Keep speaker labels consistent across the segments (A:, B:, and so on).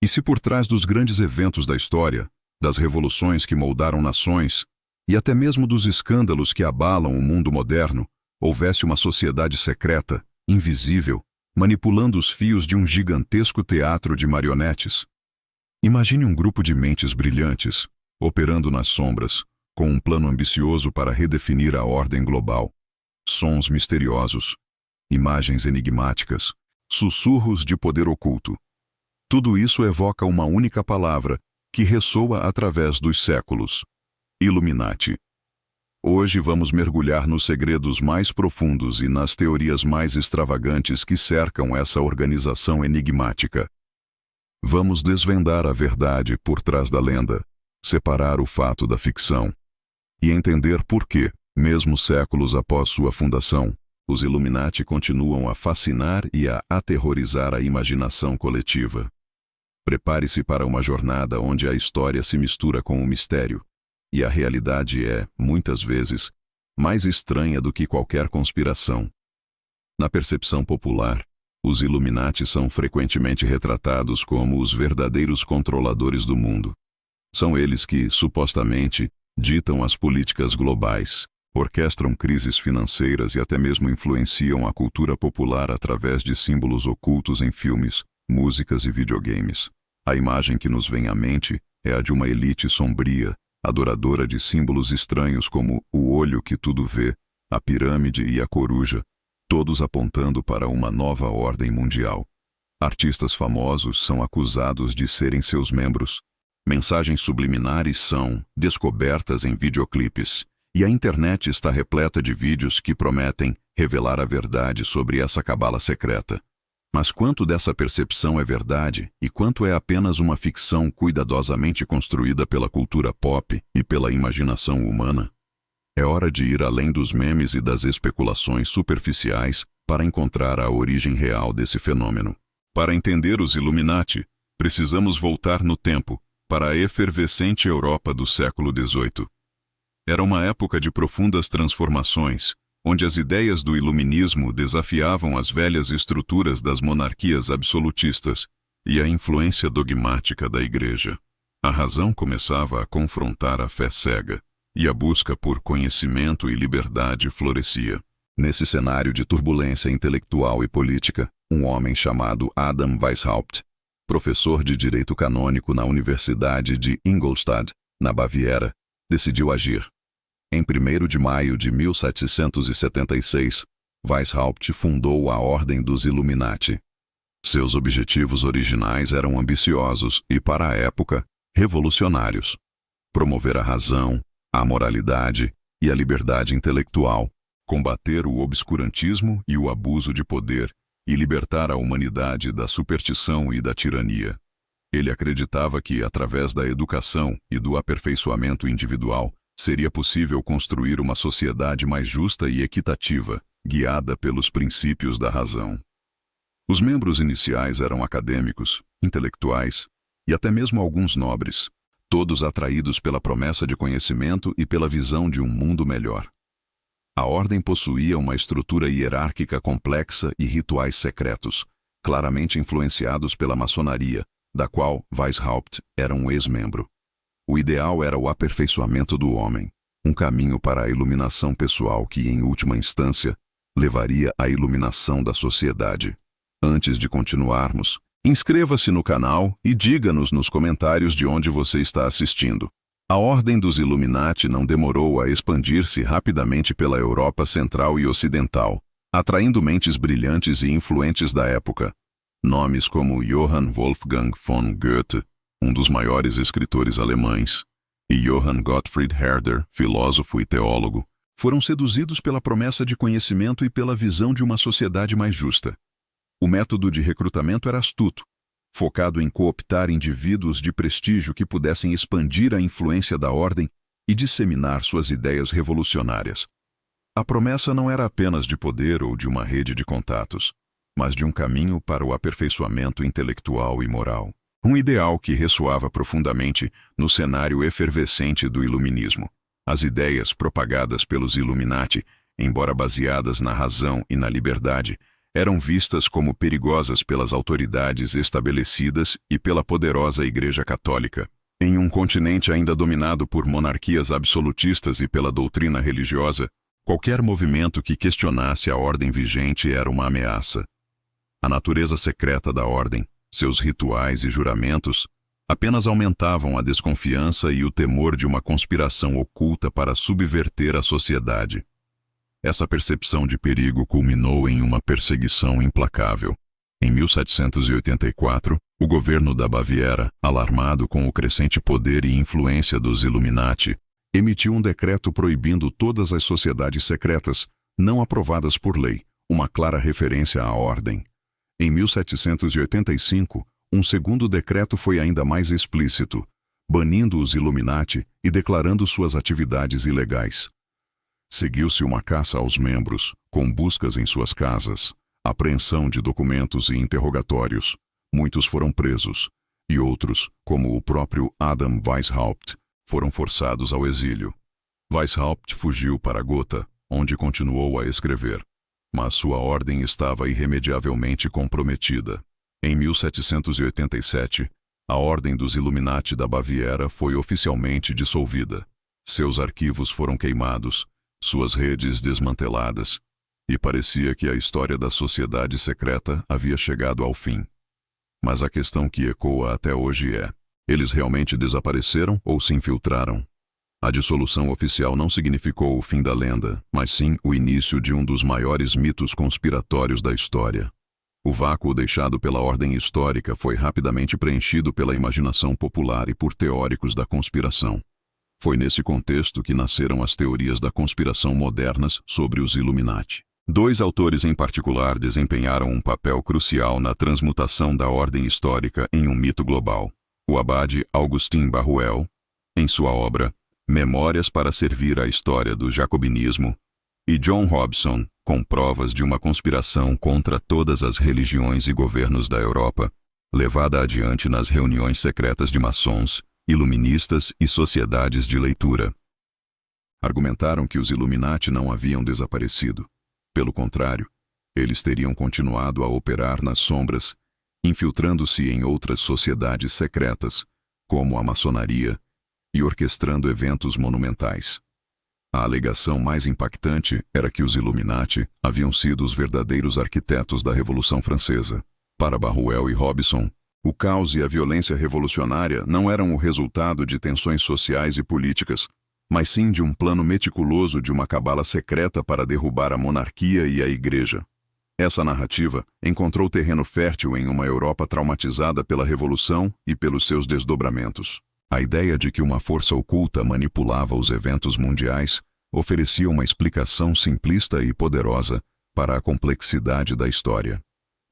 A: E se por trás dos grandes eventos da história, das revoluções que moldaram nações, e até mesmo dos escândalos que abalam o mundo moderno, houvesse uma sociedade secreta, invisível, manipulando os fios de um gigantesco teatro de marionetes? Imagine um grupo de mentes brilhantes, operando nas sombras, com um plano ambicioso para redefinir a ordem global. Sons misteriosos, imagens enigmáticas, sussurros de poder oculto. Tudo isso evoca uma única palavra, que ressoa através dos séculos: Illuminati. Hoje vamos mergulhar nos segredos mais profundos e nas teorias mais extravagantes que cercam essa organização enigmática. Vamos desvendar a verdade por trás da lenda, separar o fato da ficção e entender por que, mesmo séculos após sua fundação, os Illuminati continuam a fascinar e a aterrorizar a imaginação coletiva. Prepare-se para uma jornada onde a história se mistura com o mistério, e a realidade é, muitas vezes, mais estranha do que qualquer conspiração. Na percepção popular, os Illuminati são frequentemente retratados como os verdadeiros controladores do mundo. São eles que, supostamente, ditam as políticas globais, orquestram crises financeiras e até mesmo influenciam a cultura popular através de símbolos ocultos em filmes, músicas e videogames. A imagem que nos vem à mente é a de uma elite sombria, adoradora de símbolos estranhos como o olho que tudo vê, a pirâmide e a coruja, todos apontando para uma nova ordem mundial. Artistas famosos são acusados de serem seus membros. Mensagens subliminares são descobertas em videoclipes, e a internet está repleta de vídeos que prometem revelar a verdade sobre essa cabala secreta. Mas quanto dessa percepção é verdade e quanto é apenas uma ficção cuidadosamente construída pela cultura pop e pela imaginação humana? É hora de ir além dos memes e das especulações superficiais para encontrar a origem real desse fenômeno. Para entender os Illuminati, precisamos voltar no tempo, para a efervescente Europa do século XVIII. Era uma época de profundas transformações, onde as ideias do iluminismo desafiavam as velhas estruturas das monarquias absolutistas e a influência dogmática da Igreja. A razão começava a confrontar a fé cega, e a busca por conhecimento e liberdade florescia. Nesse cenário de turbulência intelectual e política, um homem chamado Adam Weishaupt, professor de Direito Canônico na Universidade de Ingolstadt, na Baviera, decidiu agir. Em 1º de maio de 1776, Weishaupt fundou a Ordem dos Illuminati. Seus objetivos originais eram ambiciosos e, para a época, revolucionários: promover a razão, a moralidade e a liberdade intelectual, combater o obscurantismo e o abuso de poder e libertar a humanidade da superstição e da tirania. Ele acreditava que, através da educação e do aperfeiçoamento individual, seria possível construir uma sociedade mais justa e equitativa, guiada pelos princípios da razão. Os membros iniciais eram acadêmicos, intelectuais e até mesmo alguns nobres, todos atraídos pela promessa de conhecimento e pela visão de um mundo melhor. A ordem possuía uma estrutura hierárquica complexa e rituais secretos, claramente influenciados pela maçonaria, da qual Weishaupt era um ex-membro. O ideal era o aperfeiçoamento do homem, um caminho para a iluminação pessoal que, em última instância, levaria à iluminação da sociedade. Antes de continuarmos, inscreva-se no canal e diga-nos nos comentários de onde você está assistindo. A Ordem dos Illuminati não demorou a expandir-se rapidamente pela Europa Central e Ocidental, atraindo mentes brilhantes e influentes da época. Nomes como Johann Wolfgang von Goethe, um dos maiores escritores alemães, e Johann Gottfried Herder, filósofo e teólogo, foram seduzidos pela promessa de conhecimento e pela visão de uma sociedade mais justa. O método de recrutamento era astuto, focado em cooptar indivíduos de prestígio que pudessem expandir a influência da ordem e disseminar suas ideias revolucionárias. A promessa não era apenas de poder ou de uma rede de contatos, mas de um caminho para o aperfeiçoamento intelectual e moral. Um ideal que ressoava profundamente no cenário efervescente do iluminismo. As ideias propagadas pelos Illuminati, embora baseadas na razão e na liberdade, eram vistas como perigosas pelas autoridades estabelecidas e pela poderosa Igreja Católica. Em um continente ainda dominado por monarquias absolutistas e pela doutrina religiosa, qualquer movimento que questionasse a ordem vigente era uma ameaça. A natureza secreta da ordem, seus rituais e juramentos, apenas aumentavam a desconfiança e o temor de uma conspiração oculta para subverter a sociedade. Essa percepção de perigo culminou em uma perseguição implacável. Em 1784, o governo da Baviera, alarmado com o crescente poder e influência dos Illuminati, emitiu um decreto proibindo todas as sociedades secretas, não aprovadas por lei, uma clara referência à ordem. Em 1785, um segundo decreto foi ainda mais explícito, banindo os Illuminati e declarando suas atividades ilegais. Seguiu-se uma caça aos membros, com buscas em suas casas, apreensão de documentos e interrogatórios. Muitos foram presos, e outros, como o próprio Adam Weishaupt, foram forçados ao exílio. Weishaupt fugiu para Gotha, onde continuou a escrever, mas sua ordem estava irremediavelmente comprometida. Em 1787, a Ordem dos Illuminati da Baviera foi oficialmente dissolvida. Seus arquivos foram queimados, suas redes desmanteladas, e parecia que a história da sociedade secreta havia chegado ao fim. Mas a questão que ecoa até hoje é: eles realmente desapareceram ou se infiltraram? A dissolução oficial não significou o fim da lenda, mas sim o início de um dos maiores mitos conspiratórios da história. O vácuo deixado pela ordem histórica foi rapidamente preenchido pela imaginação popular e por teóricos da conspiração. Foi nesse contexto que nasceram as teorias da conspiração modernas sobre os Illuminati. Dois autores em particular desempenharam um papel crucial na transmutação da ordem histórica em um mito global. O abade Augustin Barruel, em sua obra Memórias para servir à história do jacobinismo, e John Hobson, com provas de uma conspiração contra todas as religiões e governos da Europa, levada adiante nas reuniões secretas de maçons, iluministas e sociedades de leitura. Argumentaram que os Illuminati não haviam desaparecido. Pelo contrário, eles teriam continuado a operar nas sombras, infiltrando-se em outras sociedades secretas, como a maçonaria, e orquestrando eventos monumentais. A alegação mais impactante era que os Illuminati haviam sido os verdadeiros arquitetos da Revolução Francesa. Para Barruel e Hobson, o caos e a violência revolucionária não eram o resultado de tensões sociais e políticas, mas sim de um plano meticuloso de uma cabala secreta para derrubar a monarquia e a Igreja. Essa narrativa encontrou terreno fértil em uma Europa traumatizada pela Revolução e pelos seus desdobramentos. A ideia de que uma força oculta manipulava os eventos mundiais oferecia uma explicação simplista e poderosa para a complexidade da história.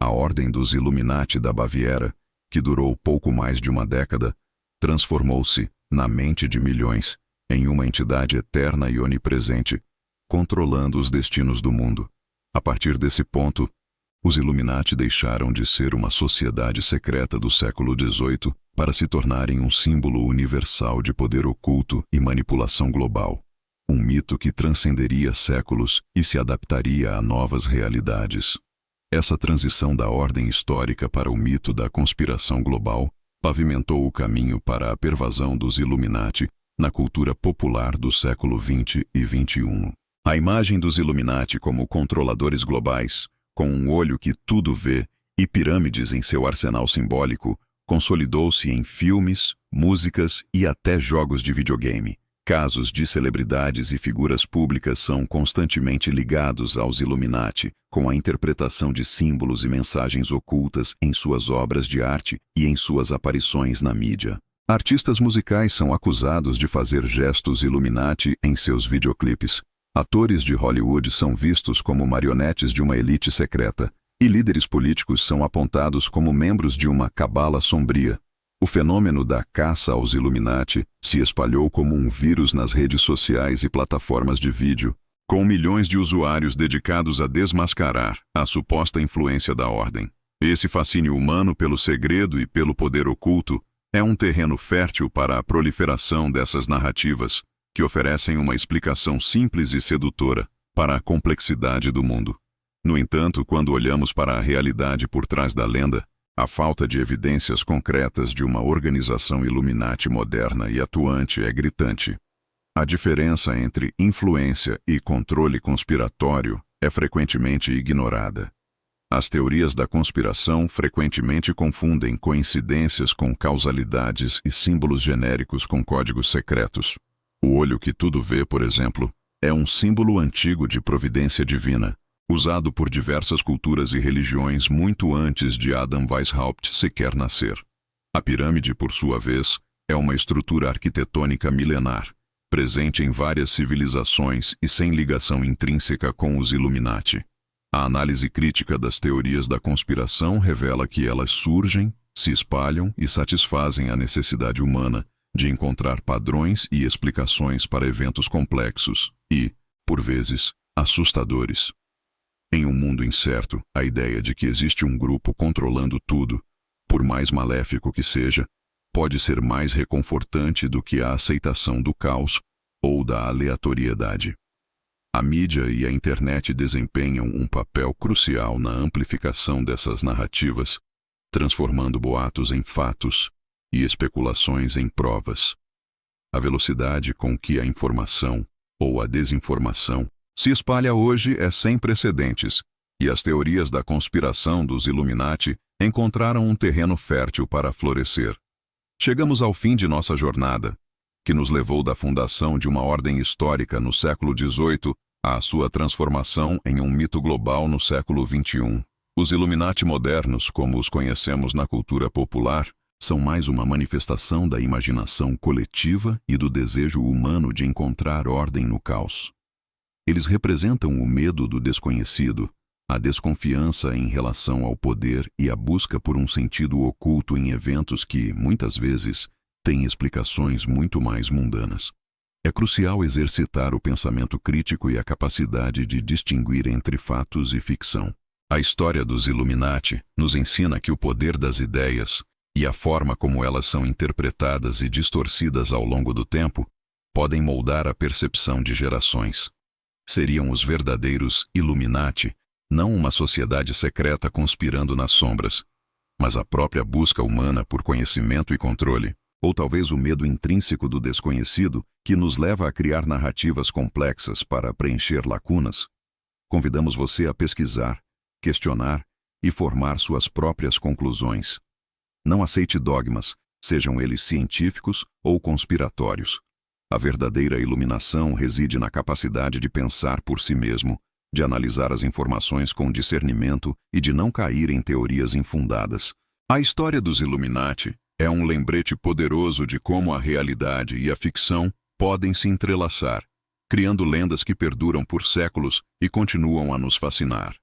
A: A Ordem dos Illuminati da Baviera, que durou pouco mais de uma década, transformou-se, na mente de milhões, em uma entidade eterna e onipresente, controlando os destinos do mundo. A partir desse ponto, os Illuminati deixaram de ser uma sociedade secreta do século XVIII para se tornarem um símbolo universal de poder oculto e manipulação global. Um mito que transcenderia séculos e se adaptaria a novas realidades. Essa transição da ordem histórica para o mito da conspiração global pavimentou o caminho para a pervasão dos Illuminati na cultura popular do século XX e XXI. A imagem dos Illuminati como controladores globais, com um olho que tudo vê e pirâmides em seu arsenal simbólico, consolidou-se em filmes, músicas e até jogos de videogame. Casos de celebridades e figuras públicas são constantemente ligados aos Illuminati, com a interpretação de símbolos e mensagens ocultas em suas obras de arte e em suas aparições na mídia. Artistas musicais são acusados de fazer gestos Illuminati em seus videoclipes. Atores de Hollywood são vistos como marionetes de uma elite secreta, e líderes políticos são apontados como membros de uma cabala sombria. O fenômeno da caça aos Illuminati se espalhou como um vírus nas redes sociais e plataformas de vídeo, com milhões de usuários dedicados a desmascarar a suposta influência da ordem. Esse fascínio humano pelo segredo e pelo poder oculto é um terreno fértil para a proliferação dessas narrativas, que oferecem uma explicação simples e sedutora para a complexidade do mundo. No entanto, quando olhamos para a realidade por trás da lenda, a falta de evidências concretas de uma organização Illuminati moderna e atuante é gritante. A diferença entre influência e controle conspiratório é frequentemente ignorada. As teorias da conspiração frequentemente confundem coincidências com causalidades e símbolos genéricos com códigos secretos. O olho que tudo vê, por exemplo, é um símbolo antigo de providência divina, usado por diversas culturas e religiões muito antes de Adam Weishaupt sequer nascer. A pirâmide, por sua vez, é uma estrutura arquitetônica milenar, presente em várias civilizações e sem ligação intrínseca com os Illuminati. A análise crítica das teorias da conspiração revela que elas surgem, se espalham e satisfazem a necessidade humana de encontrar padrões e explicações para eventos complexos e, por vezes, assustadores. Em um mundo incerto, a ideia de que existe um grupo controlando tudo, por mais maléfico que seja, pode ser mais reconfortante do que a aceitação do caos ou da aleatoriedade. A mídia e a internet desempenham um papel crucial na amplificação dessas narrativas, transformando boatos em fatos e especulações em provas. A velocidade com que a informação ou a desinformação se espalha hoje é sem precedentes, e as teorias da conspiração dos Illuminati encontraram um terreno fértil para florescer. Chegamos ao fim de nossa jornada, que nos levou da fundação de uma ordem histórica no século XVIII à sua transformação em um mito global no século XXI. Os Illuminati modernos, como os conhecemos na cultura popular, são mais uma manifestação da imaginação coletiva e do desejo humano de encontrar ordem no caos. Eles representam o medo do desconhecido, a desconfiança em relação ao poder e a busca por um sentido oculto em eventos que, muitas vezes, têm explicações muito mais mundanas. É crucial exercitar o pensamento crítico e a capacidade de distinguir entre fatos e ficção. A história dos Illuminati nos ensina que o poder das ideias e a forma como elas são interpretadas e distorcidas ao longo do tempo podem moldar a percepção de gerações. Seriam os verdadeiros Illuminati, não uma sociedade secreta conspirando nas sombras, mas a própria busca humana por conhecimento e controle, ou talvez o medo intrínseco do desconhecido que nos leva a criar narrativas complexas para preencher lacunas. Convidamos você a pesquisar, questionar e formar suas próprias conclusões. Não aceite dogmas, sejam eles científicos ou conspiratórios. A verdadeira iluminação reside na capacidade de pensar por si mesmo, de analisar as informações com discernimento e de não cair em teorias infundadas. A história dos Illuminati é um lembrete poderoso de como a realidade e a ficção podem se entrelaçar, criando lendas que perduram por séculos e continuam a nos fascinar.